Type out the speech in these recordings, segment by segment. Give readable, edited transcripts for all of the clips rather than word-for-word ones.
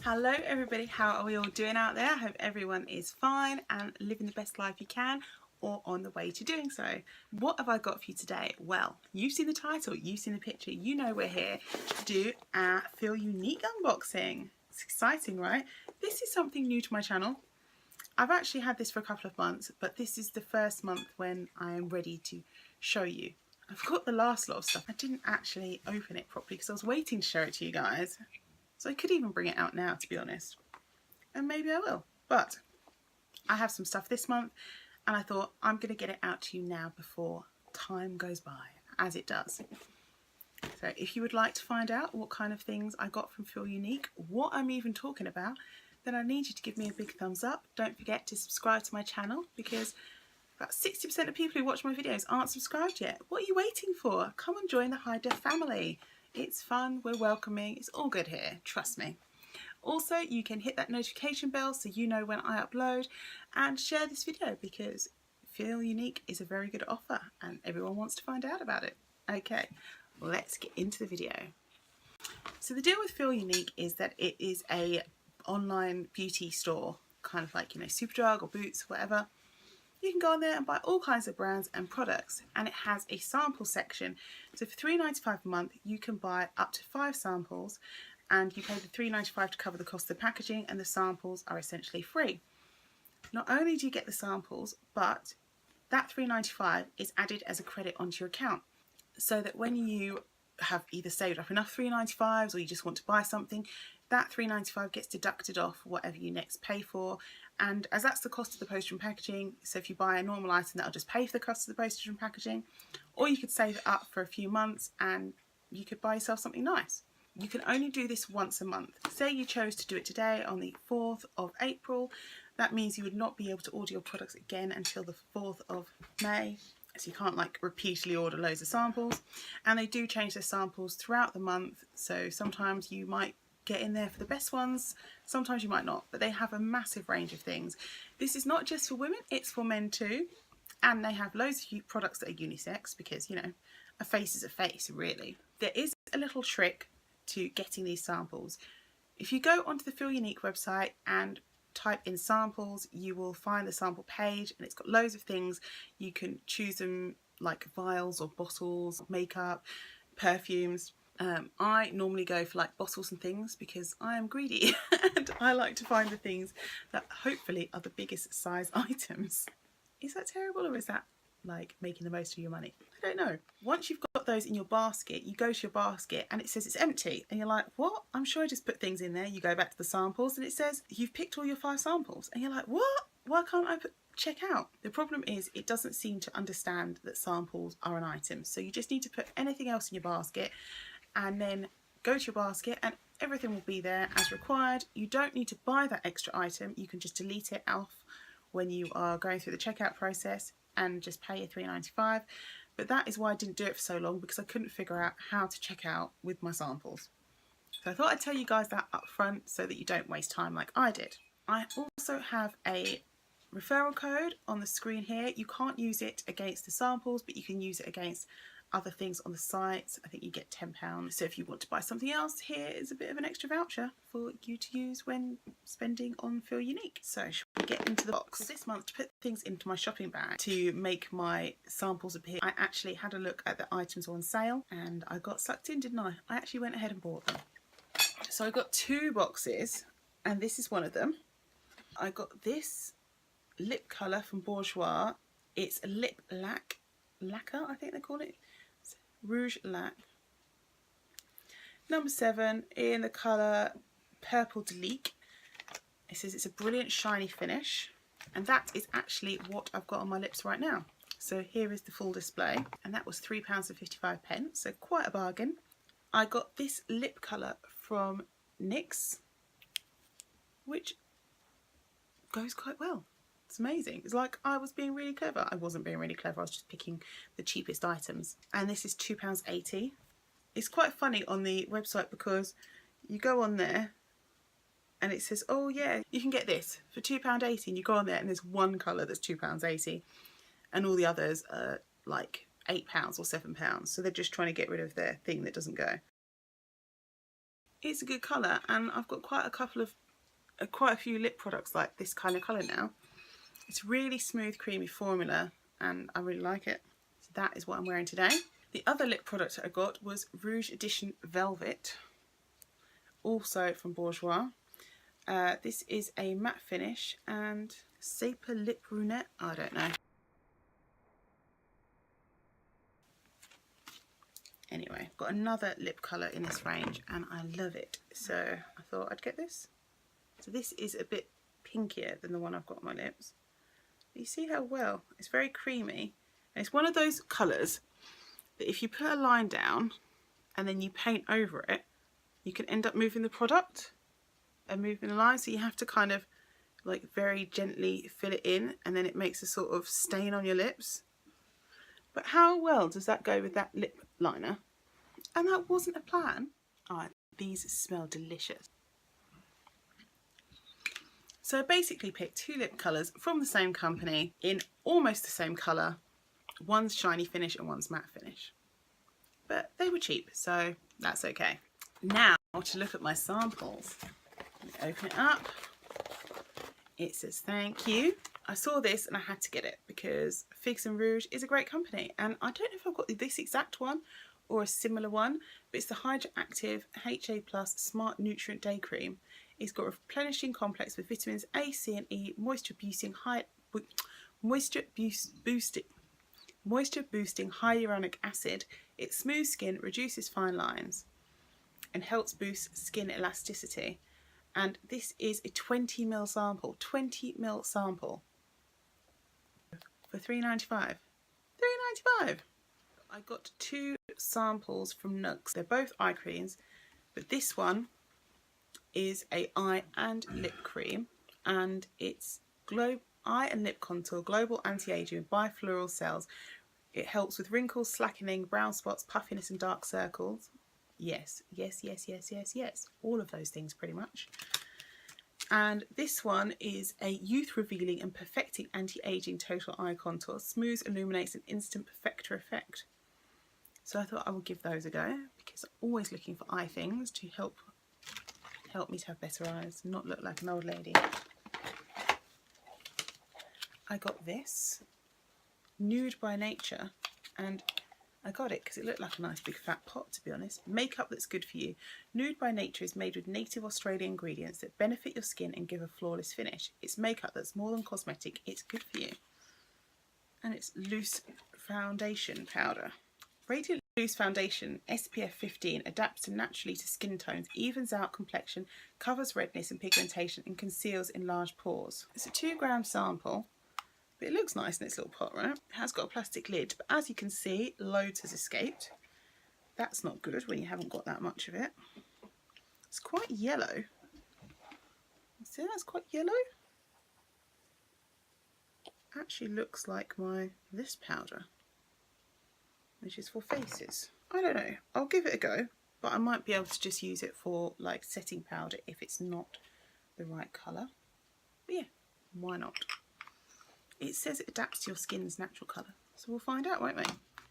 Hello everybody, how are we all doing out there? I hope everyone is fine and living the best life you can or on the way to doing so. What have I got for you today? Well, you've seen the title, you've seen the picture, you know we're here to do a Feel Unique unboxing. It's exciting, right? This is something new to my channel. I've actually had this for a couple of months, but this is the first month when I am ready to show you. I've got the last lot of stuff. I didn't actually open it properly because I was waiting to show it to you guys. So I could even bring it out now, to be honest. And maybe I will. But I have some stuff this month and I thought I'm going to get it out to you now before time goes by, as it does. So if you would like to find out what kind of things I got from Feel Unique, what I'm even talking about, then I need you to give me a big thumbs up. Don't forget to subscribe to my channel because about 60% of people who watch my videos aren't subscribed yet. What are you waiting for? Come and join the Highdef family. It's fun, we're welcoming, it's all good here, trust me. Also, you can hit that notification bell so you know when I upload, and share this video because Feel Unique is a very good offer and everyone wants to find out about it. Okay, let's get into the video. So the deal with Feel Unique is that it is a online beauty store, kind of like, you know, Superdrug or Boots, whatever. You can go on there and buy all kinds of brands and products, and it has a sample section. So for $3.95 a month you can buy up to 5 samples and you pay the $3.95 to cover the cost of the packaging, and the samples are essentially free. Not only do you get the samples, but that $3.95 is added as a credit onto your account, so that when you have either saved up enough $3.95s or you just want to buy something, that $3.95 gets deducted off whatever you next pay for, and as that's the cost of the postage and packaging, so if you buy a normal item that'll just pay for the cost of the postage and packaging, or you could save it up for a few months and you could buy yourself something nice. You can only do this once a month. Say you chose to do it today on the 4th of April, that means you would not be able to order your products again until the 4th of May. So you can't like repeatedly order loads of samples, and they do change their samples throughout the month, so sometimes you might get in there for the best ones, sometimes you might not, but they have a massive range of things. This is not just for women, it's for men too, and they have loads of products that are unisex because, you know, a face is a face, really. There is a little trick to getting these samples. If you go onto the Feel Unique website and type in samples, you will find the sample page, and it's got loads of things. You can choose them like vials or bottles, makeup, perfumes. I normally go for like bottles and things because I am greedy and I like to find the things that hopefully are the biggest size items. Is that terrible, or is that like making the most of your money? I don't know. Once you've got those in your basket, you go to your basket and it says it's empty, and you're like, what? I'm sure I just put things in there. You go back to the samples and it says you've picked all your 5 samples, and you're like, what? Why can't I check out? The problem is it doesn't seem to understand that samples are an item, so you just need to put anything else in your basket and then go to your basket and everything will be there as required. You don't need to buy that extra item, you can just delete it off when you are going through the checkout process and just pay your $3.95. But that is why I didn't do it for so long, because I couldn't figure out how to check out with my samples. So I thought I'd tell you guys that up front so that you don't waste time like I did. I also have a referral code on the screen here. You can't use it against the samples, but you can use it against other things on the site. I think you get £10. So if you want to buy something else, here is a bit of an extra voucher for you to use when spending on Feel Unique. So should we get into the box? This month, to put things into my shopping bag to make my samples appear, I actually had a look at the items on sale and I got sucked in, didn't I? I actually went ahead and bought them. So I got 2 boxes and this is one of them. I got this lip colour from Bourjois. It's a lip lacquer, I think they call it. Rouge Lac, number 7 in the colour Purple Delique. It says it's a brilliant shiny finish, and that is actually what I've got on my lips right now. So here is the full display, and that was £3.55, so quite a bargain. I got this lip colour from NYX, which goes quite well. It's amazing. It's like I was being really clever. I wasn't being really clever, I was just picking the cheapest items. And this is £2.80. It's quite funny on the website because you go on there and it says, oh yeah, you can get this for £2.80, and you go on there and there's one colour that's £2.80 and all the others are like £8 or £7. So they're just trying to get rid of their thing that doesn't go. it's a good colour, and I've got quite a few lip products like this kind of colour now. It's really smooth, creamy formula, and I really like it. So that is what I'm wearing today. The other lip product I got was Rouge Edition Velvet, also from Bourjois. This is a matte finish and Saper Lip Brunette, I don't know. Anyway, got another lip colour in this range and I love it, so I thought I'd get this. So this is a bit pinkier than the one I've got on my lips. You see how well, it's very creamy, and it's one of those colours that if you put a line down and then you paint over it, you can end up moving the product and moving the line, so you have to kind of like very gently fill it in, and then it makes a sort of stain on your lips. But how well does that go with that lip liner? And that wasn't a plan. Oh, these smell delicious. So I basically picked two lip colours from the same company in almost the same colour. One's shiny finish and one's matte finish. But they were cheap, so that's okay. Now to look at my samples. Let me open it up. It says thank you. I saw this and I had to get it because Figs and Rouge is a great company, and I don't know if I've got this exact one or a similar one, but it's the Hydra Active HA Plus Smart Nutrient Day Cream. It's got a replenishing complex with vitamins A, C and E, moisture boosting hyaluronic acid. It smooths skin, reduces fine lines and helps boost skin elasticity. And this is a 20ml sample, 20ml sample for $3.95. $3.95. I got two samples from Nugs. They're both eye creams, but this one is a eye and lip cream, and it's eye and lip contour, global anti-aging with bifluoral cells. It helps with wrinkles, slackening, brown spots, puffiness and dark circles. Yes, yes, yes, yes, yes, yes. All of those things pretty much. And this one is a youth revealing and perfecting anti-aging total eye contour. Smooths, illuminates an instant perfector effect. So I thought I would give those a go because I'm always looking for eye things to help me to have better eyes, not look like an old lady. I got this, Nude by Nature, and I got it because it looked like a nice big fat pot, to be honest. Makeup that's good for you. Nude by Nature is made with native Australian ingredients that benefit your skin and give a flawless finish. It's makeup that's more than cosmetic, it's good for you. And it's loose foundation powder. Radiant Loose Foundation SPF 15 adapts naturally to skin tones, evens out complexion, covers redness and pigmentation, and conceals enlarged pores. It's a 2-gram sample. But it looks nice in its little pot, right? It has got a plastic lid, but as you can see, loads has escaped. That's not good when you haven't got that much of it. It's quite yellow. See, that's quite yellow. Actually looks like this powder, which is for faces. I don't know. I'll give it a go, but I might be able to just use it for like setting powder if it's not the right colour. But yeah, why not? It says it adapts to your skin's natural colour, so we'll find out, won't we?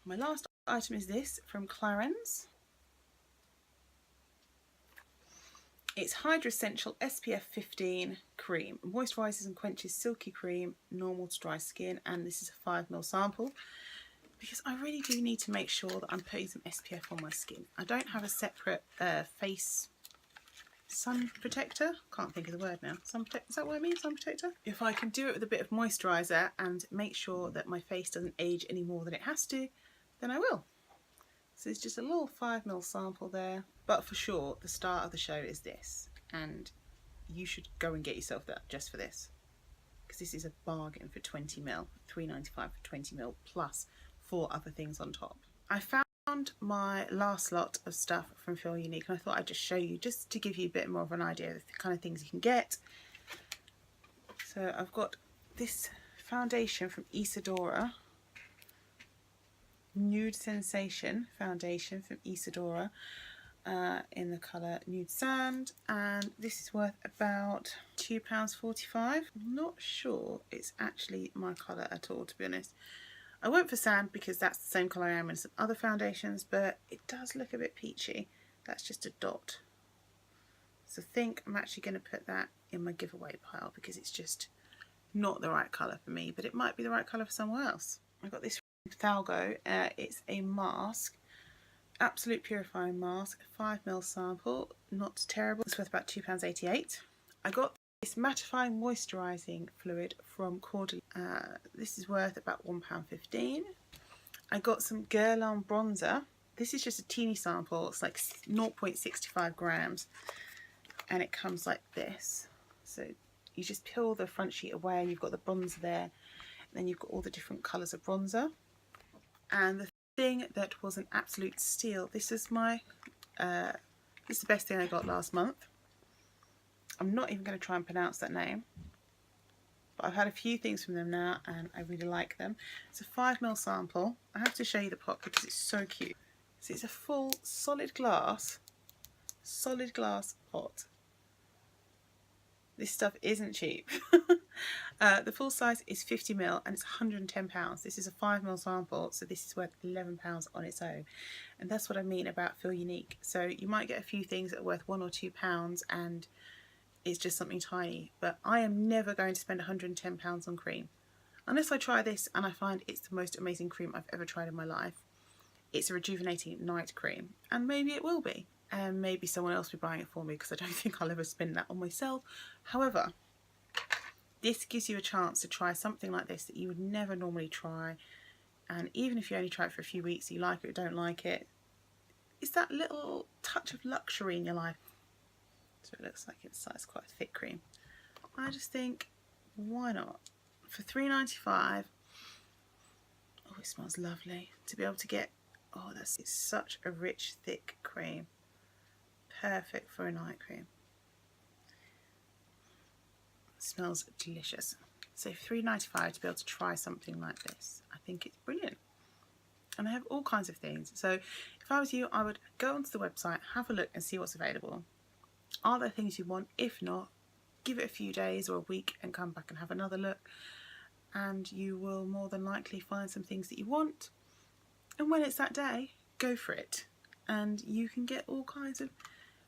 My last item is this from Clarins. It's Hydra Essential SPF 15 cream. Moisturises and quenches silky cream, normal to dry skin, and this is a 5ml sample because I really do need to make sure that I'm putting some SPF on my skin. I don't have a separate face sun protector. Can't think of the word now. Sun protector, is that what I mean? Sun protector? If I can do it with a bit of moisturiser and make sure that my face doesn't age any more than it has to, then I will. So it's just a little 5ml sample there. But for sure, the star of the show is this. And you should go and get yourself that just for this. Because this is a bargain for 20ml. $3.95 for 20ml plus 4 other things on top. I found my last lot of stuff from Feel Unique, and I thought I'd just show you, just to give you a bit more of an idea of the kind of things you can get. So I've got this foundation from Isadora, Nude Sensation foundation from Isadora, in the colour Nude Sand, and this is worth about £2.45. I'm not sure it's actually my colour at all, to be honest. I went for Sand because that's the same colour I am in some other foundations, but it does look a bit peachy. That's just a dot. So I think I'm actually going to put that in my giveaway pile because it's just not the right colour for me, but it might be the right colour for someone else. I've got this Thalgo. It's a mask, absolute purifying mask, 5ml sample, not terrible. It's worth about £2.88. I got this mattifying moisturising fluid from Cornerstone. This is worth about £1.15. I got some Guerlain bronzer. This is just a teeny sample. It's like 0.65 grams, and it comes like this. So you just peel the front sheet away and you've got the bronzer there, and then you've got all the different colours of bronzer. And the thing that was an absolute steal, this is my this is the best thing I got last month. I'm not even going to try and pronounce that name, but I've had a few things from them now and I really like them. It's a 5ml sample. I have to show you the pot because it's so cute. So it's a full solid glass pot. This stuff isn't cheap. The full size is 50ml and it's £110. This is a 5ml sample, so this is worth £11 on its own. And that's what I mean about feel unique. So you might get a few things that are worth £1 or £2 and it's just something tiny, but I am never going to spend £110 on cream unless I try this and I find it's the most amazing cream I've ever tried in my life. It's a rejuvenating night cream, and maybe it will be, and maybe someone else will be buying it for me because I don't think I'll ever spend that on myself. However, this gives you a chance to try something like this that you would never normally try, and even if you only try it for a few weeks, you like it or don't like it, it's that little touch of luxury in your life. So it looks like it's quite a thick cream. I just think, why not? For £3.95, oh, it smells lovely. To be able to get, oh, it's such a rich, thick cream. Perfect for a night cream. It smells delicious. So for £3.95 to be able to try something like this, I think it's brilliant. And I have all kinds of things. So if I was you, I would go onto the website, have a look and see what's available. Are there things you want? If not, give it a few days or a week and come back and have another look, and you will more than likely find some things that you want. And when it's that day, go for it, and you can get all kinds of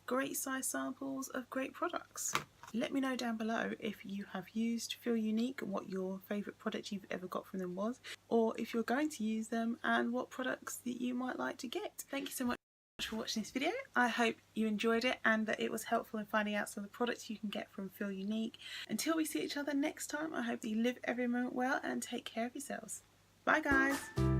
great size samples of great products. Let me know down below if you have used Feel Unique and what your favourite product you've ever got from them was, or if you're going to use them and what products that you might like to get. Thank you so much for watching this video. I hope you enjoyed it and that it was helpful in finding out some of the products you can get from Feel Unique. Until we see each other next time, I hope that you live every moment well and take care of yourselves. Bye guys!